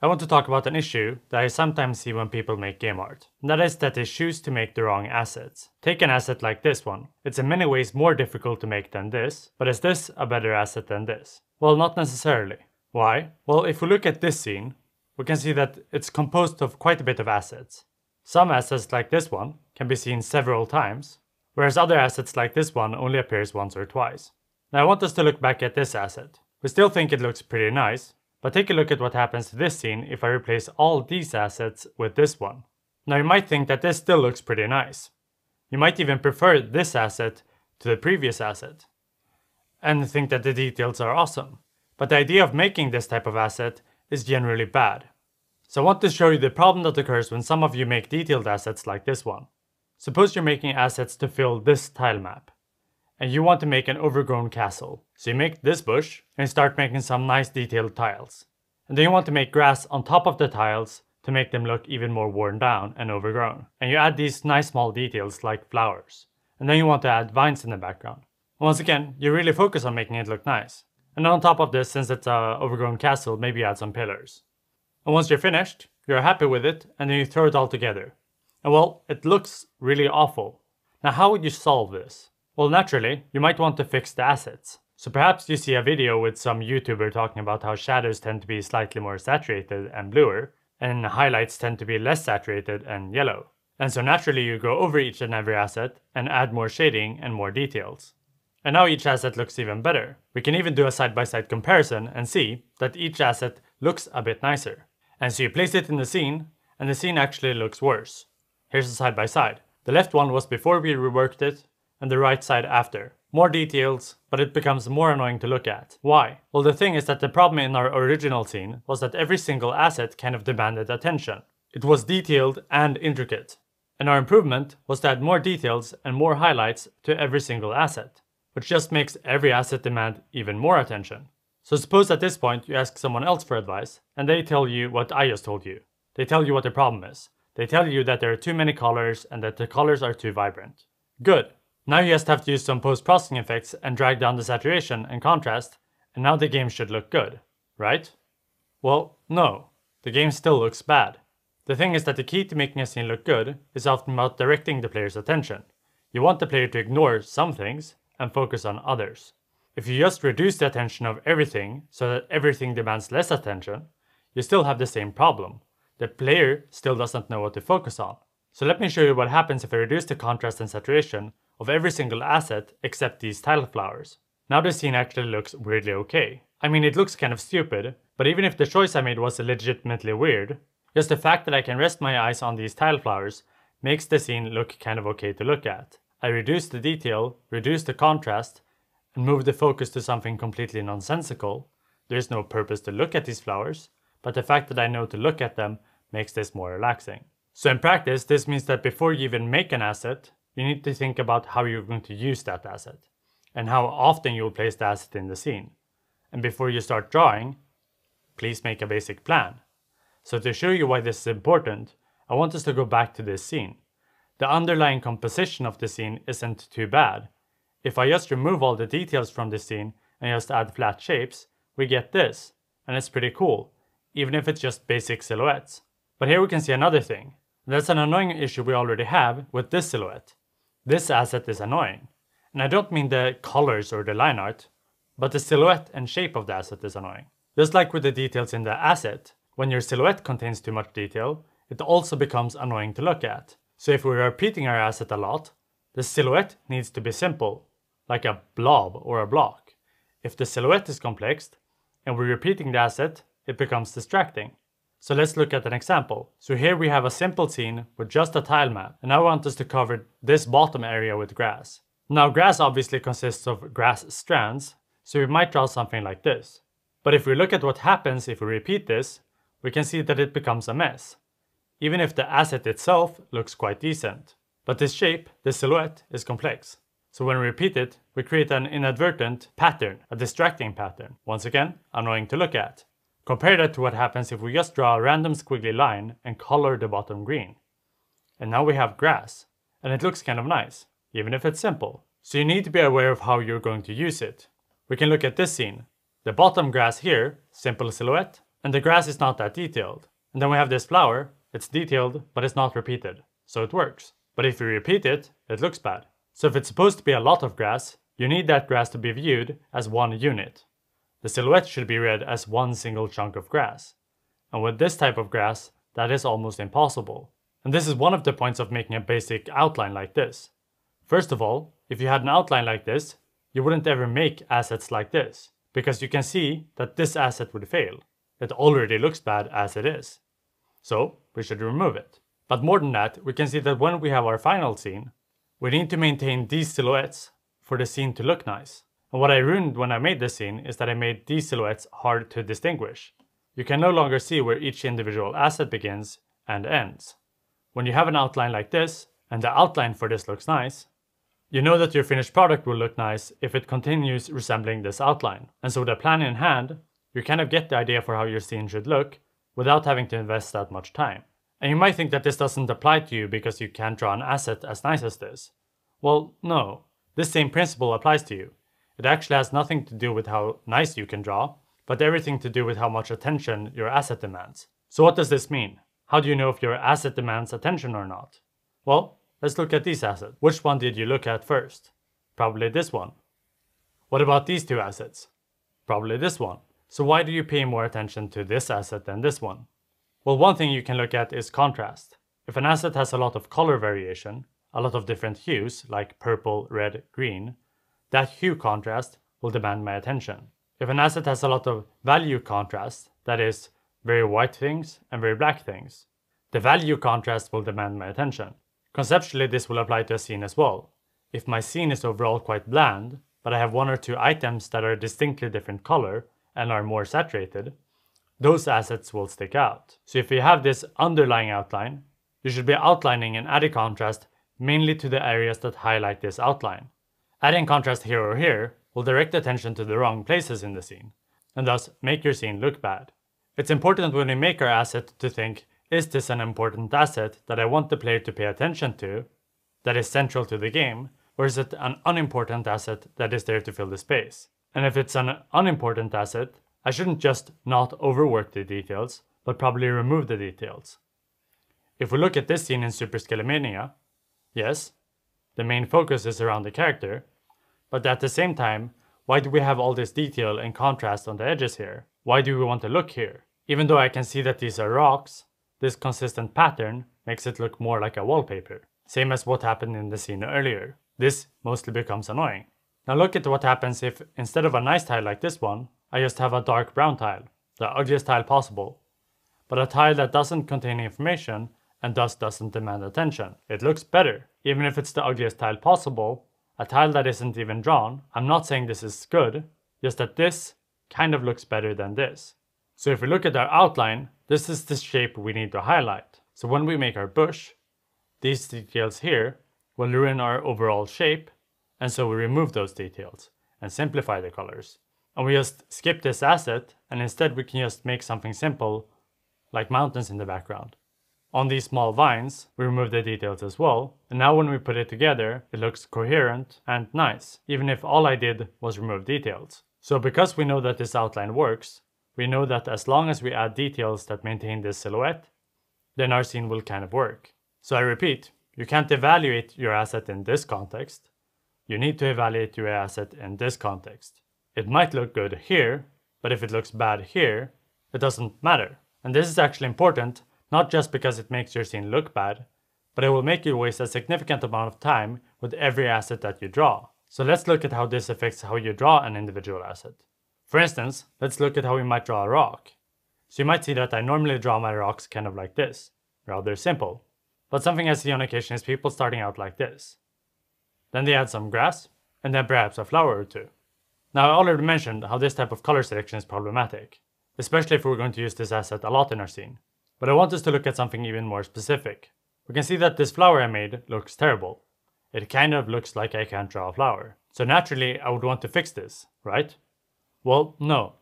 I want to talk about an issue that I sometimes see when people make game art. And that is that they choose to make the wrong assets. Take an asset like this one. It's in many ways more difficult to make than this, but is this a better asset than this? Well, not necessarily. Why? Well, if we look at this scene, we can see that it's composed of quite a bit of assets. Some assets like this one can be seen several times, whereas other assets like this one only appears once or twice. Now I want us to look back at this asset. We still think it looks pretty nice, but take a look at what happens to this scene if I replace all these assets with this one. Now you might think that this still looks pretty nice. You might even prefer this asset to the previous asset, and think that the details are awesome. But the idea of making this type of asset is generally bad. So I want to show you the problem that occurs when some of you make detailed assets like this one. Suppose you're making assets to fill this tile map, and you want to make an overgrown castle. So you make this bush and start making some nice detailed tiles. And then you want to make grass on top of the tiles to make them look even more worn down and overgrown. And you add these nice small details like flowers. And then you want to add vines in the background. And once again, you really focus on making it look nice. And on top of this, since it's an overgrown castle, maybe add some pillars. And once you're finished, you're happy with it, and then you throw it all together. And well, it looks really awful. Now how would you solve this? Well, naturally, you might want to fix the assets. So perhaps you see a video with some YouTuber talking about how shadows tend to be slightly more saturated and bluer, and highlights tend to be less saturated and yellow. And so naturally you go over each and every asset and add more shading and more details. And now each asset looks even better. We can even do a side-by-side comparison and see that each asset looks a bit nicer. And so you place it in the scene, and the scene actually looks worse. Here's a side-by-side. The left one was before we reworked it, and the right side after. More details, but it becomes more annoying to look at. Why? Well, the thing is that the problem in our original scene was that every single asset kind of demanded attention. It was detailed and intricate. And our improvement was to add more details and more highlights to every single asset, which just makes every asset demand even more attention. So suppose at this point you ask someone else for advice, and they tell you what I just told you. They tell you what the problem is. They tell you that there are too many colors and that the colors are too vibrant. Good. Now you just have to use some post-processing effects and drag down the saturation and contrast, and now the game should look good, right? Well, no. The game still looks bad. The thing is that the key to making a scene look good is often about directing the player's attention. You want the player to ignore some things and focus on others. If you just reduce the attention of everything so that everything demands less attention, you still have the same problem. The player still doesn't know what to focus on. So let me show you what happens if I reduce the contrast and saturation of every single asset except these tile flowers. Now the scene actually looks weirdly okay. I mean, it looks kind of stupid, but even if the choice I made was legitimately weird, just the fact that I can rest my eyes on these tile flowers makes the scene look kind of okay to look at. I reduce the detail, reduce the contrast, and move the focus to something completely nonsensical. There's no purpose to look at these flowers, but the fact that I know to look at them makes this more relaxing. So in practice, this means that before you even make an asset, you need to think about how you're going to use that asset, and how often you will place the asset in the scene. And before you start drawing, please make a basic plan. So to show you why this is important, I want us to go back to this scene. The underlying composition of the scene isn't too bad. If I just remove all the details from the scene and just add flat shapes, we get this, and it's pretty cool, even if it's just basic silhouettes. But here we can see another thing. That's an annoying issue we already have with this silhouette. This asset is annoying. And I don't mean the colors or the line art, but the silhouette and shape of the asset is annoying. Just like with the details in the asset, when your silhouette contains too much detail, it also becomes annoying to look at. So if we're repeating our asset a lot, the silhouette needs to be simple, like a blob or a block. If the silhouette is complex, and we're repeating the asset, it becomes distracting. So let's look at an example. So here we have a simple scene with just a tile map, and I want us to cover this bottom area with grass. Now grass obviously consists of grass strands, so we might draw something like this. But if we look at what happens if we repeat this, we can see that it becomes a mess, even if the asset itself looks quite decent. But this shape, this silhouette, is complex. So when we repeat it, we create an inadvertent pattern, a distracting pattern. Once again, annoying to look at. Compare that to what happens if we just draw a random squiggly line and color the bottom green. And now we have grass, and it looks kind of nice, even if it's simple. So you need to be aware of how you're going to use it. We can look at this scene. The bottom grass here, simple silhouette, And the grass is not that detailed. And then we have this flower, it's detailed, but it's not repeated. So it works. But if you repeat it, it looks bad. So if it's supposed to be a lot of grass, you need that grass to be viewed as one unit. The silhouette should be read as one single chunk of grass. And with this type of grass, that is almost impossible. And this is one of the points of making a basic outline like this. First of all, if you had an outline like this, you wouldn't ever make assets like this, because you can see that this asset would fail. It already looks bad as it is. So we should remove it. But more than that, we can see that when we have our final scene, we need to maintain these silhouettes for the scene to look nice. And what I ruined when I made this scene is that I made these silhouettes hard to distinguish. You can no longer see where each individual asset begins and ends. When you have an outline like this, and the outline for this looks nice, you know that your finished product will look nice if it continues resembling this outline. And so with a plan in hand, you kind of get the idea for how your scene should look without having to invest that much time. And you might think that this doesn't apply to you because you can't draw an asset as nice as this. Well, no. This same principle applies to you. It actually has nothing to do with how nice you can draw, but everything to do with how much attention your asset demands. So what does this mean? How do you know if your asset demands attention or not? Well, let's look at these assets. Which one did you look at first? Probably this one. What about these two assets? Probably this one. So why do you pay more attention to this asset than this one? Well, one thing you can look at is contrast. If an asset has a lot of color variation, a lot of different hues like purple, red, green, that hue contrast will demand my attention. If an asset has a lot of value contrast, that is, very white things and very black things, the value contrast will demand my attention. Conceptually, this will apply to a scene as well. If my scene is overall quite bland, but I have one or two items that are distinctly different color and are more saturated, those assets will stick out. So if you have this underlying outline, you should be outlining and adding contrast mainly to the areas that highlight this outline. Adding contrast here or here will direct attention to the wrong places in the scene, and thus make your scene look bad. It's important when we make our asset to think, is this an important asset that I want the player to pay attention to, that is central to the game, or is it an unimportant asset that is there to fill the space? And if it's an unimportant asset, I shouldn't just not overwork the details, but probably remove the details. If we look at this scene in Super Scalemania, yes, the main focus is around the character, but at the same time, why do we have all this detail and contrast on the edges here? Why do we want to look here? Even though I can see that these are rocks, this consistent pattern makes it look more like a wallpaper. Same as what happened in the scene earlier. This mostly becomes annoying. Now look at what happens if, instead of a nice tile like this one, I just have a dark brown tile, the ugliest tile possible, but a tile that doesn't contain information and thus doesn't demand attention. It looks better. Even if it's the ugliest tile possible, a tile that isn't even drawn, I'm not saying this is good, just that this kind of looks better than this. So if we look at our outline, this is the shape we need to highlight. So when we make our bush, these details here will ruin our overall shape, and so we remove those details and simplify the colors. And we just skip this asset, and instead we can just make something simple, like mountains in the background. On these small vines, we remove the details as well, and now when we put it together, it looks coherent and nice, even if all I did was remove details. So because we know that this outline works, we know that as long as we add details that maintain this silhouette, then our scene will kind of work. So I repeat, you can't evaluate your asset in this context. You need to evaluate your asset in this context. It might look good here, but if it looks bad here, it doesn't matter. And this is actually important, not just because it makes your scene look bad, but it will make you waste a significant amount of time with every asset that you draw. So let's look at how this affects how you draw an individual asset. For instance, let's look at how we might draw a rock. So you might see that I normally draw my rocks kind of like this, rather simple. But something I see on occasion is people starting out like this. Then they add some grass, and then perhaps a flower or two. Now I already mentioned how this type of color selection is problematic, especially if we're going to use this asset a lot in our scene. But I want us to look at something even more specific. We can see that this flower I made looks terrible. It kind of looks like I can't draw a flower. So naturally I would want to fix this, right? Well, no.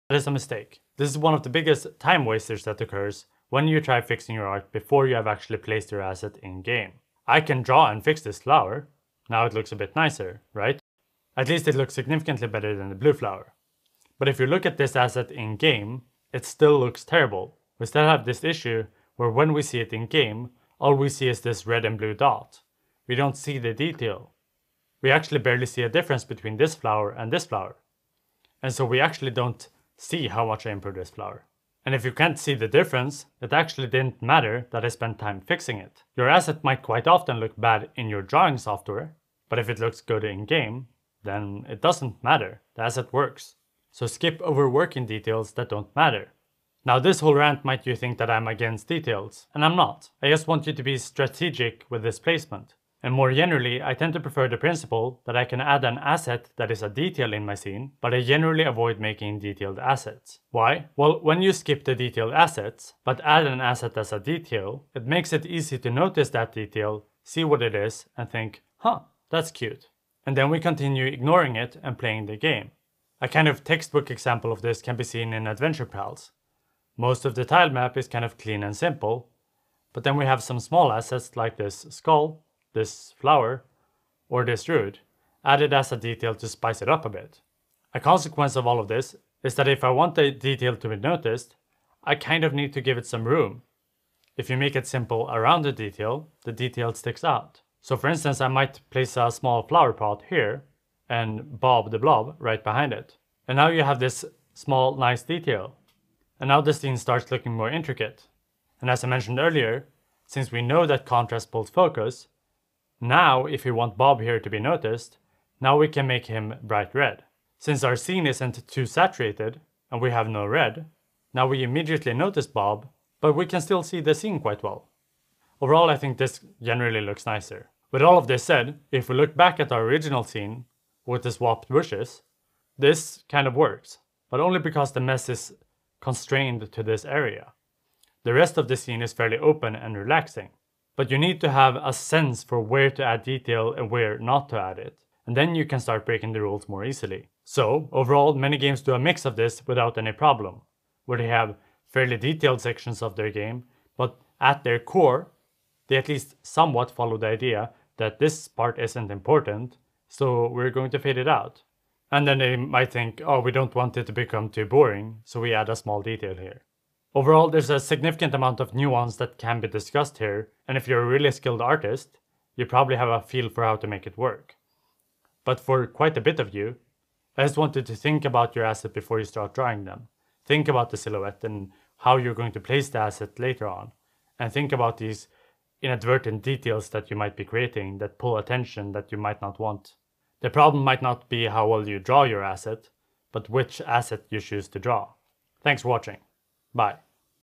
That is a mistake. This is one of the biggest time wasters that occurs when you try fixing your art before you have actually placed your asset in game. I can draw and fix this flower. Now it looks a bit nicer, right? At least it looks significantly better than the blue flower. But if you look at this asset in game, it still looks terrible. We still have this issue where when we see it in game, all we see is this red and blue dot. We don't see the detail. We actually barely see a difference between this flower and this flower. And so we actually don't see how much I improved this flower. And if you can't see the difference, it actually didn't matter that I spent time fixing it. Your asset might quite often look bad in your drawing software, but if it looks good in game, then it doesn't matter. The asset works. So skip over working details that don't matter. Now this whole rant might you think that I'm against details, and I'm not. I just want you to be strategic with this placement. And more generally, I tend to prefer the principle that I can add an asset that is a detail in my scene, but I generally avoid making detailed assets. Why? Well, when you skip the detailed assets, but add an asset as a detail, it makes it easy to notice that detail, see what it is, and think, huh, that's cute. And then we continue ignoring it and playing the game. A kind of textbook example of this can be seen in Adventure Pals. Most of the tile map is kind of clean and simple, but then we have some small assets like this skull, this flower, or this root, added as a detail to spice it up a bit. A consequence of all of this is that if I want the detail to be noticed, I kind of need to give it some room. If you make it simple around the detail sticks out. So for instance, I might place a small flower pot here and Bob the Blob right behind it. And now you have this small nice detail. And now the scene starts looking more intricate. And as I mentioned earlier, since we know that contrast pulls focus, now if we want Bob here to be noticed, now we can make him bright red. Since our scene isn't too saturated and we have no red, now we immediately notice Bob, but we can still see the scene quite well. Overall, I think this generally looks nicer. With all of this said, if we look back at our original scene with the swapped bushes, this kind of works, but only because the mess is constrained to this area. The rest of the scene is fairly open and relaxing. But you need to have a sense for where to add detail and where not to add it. And then you can start breaking the rules more easily. So, overall, many games do a mix of this without any problem, where they have fairly detailed sections of their game, but at their core, they at least somewhat follow the idea that this part isn't important, so we're going to fade it out. And then they might think, oh, we don't want it to become too boring, so we add a small detail here. Overall, there's a significant amount of nuance that can be discussed here, and if you're a really skilled artist, you probably have a feel for how to make it work. But for quite a bit of you, I just wanted to think about your asset before you start drawing them. Think about the silhouette and how you're going to place the asset later on, and think about these inadvertent details that you might be creating that pull attention that you might not want. The problem might not be how well you draw your asset, but which asset you choose to draw. Thanks for watching. Bye.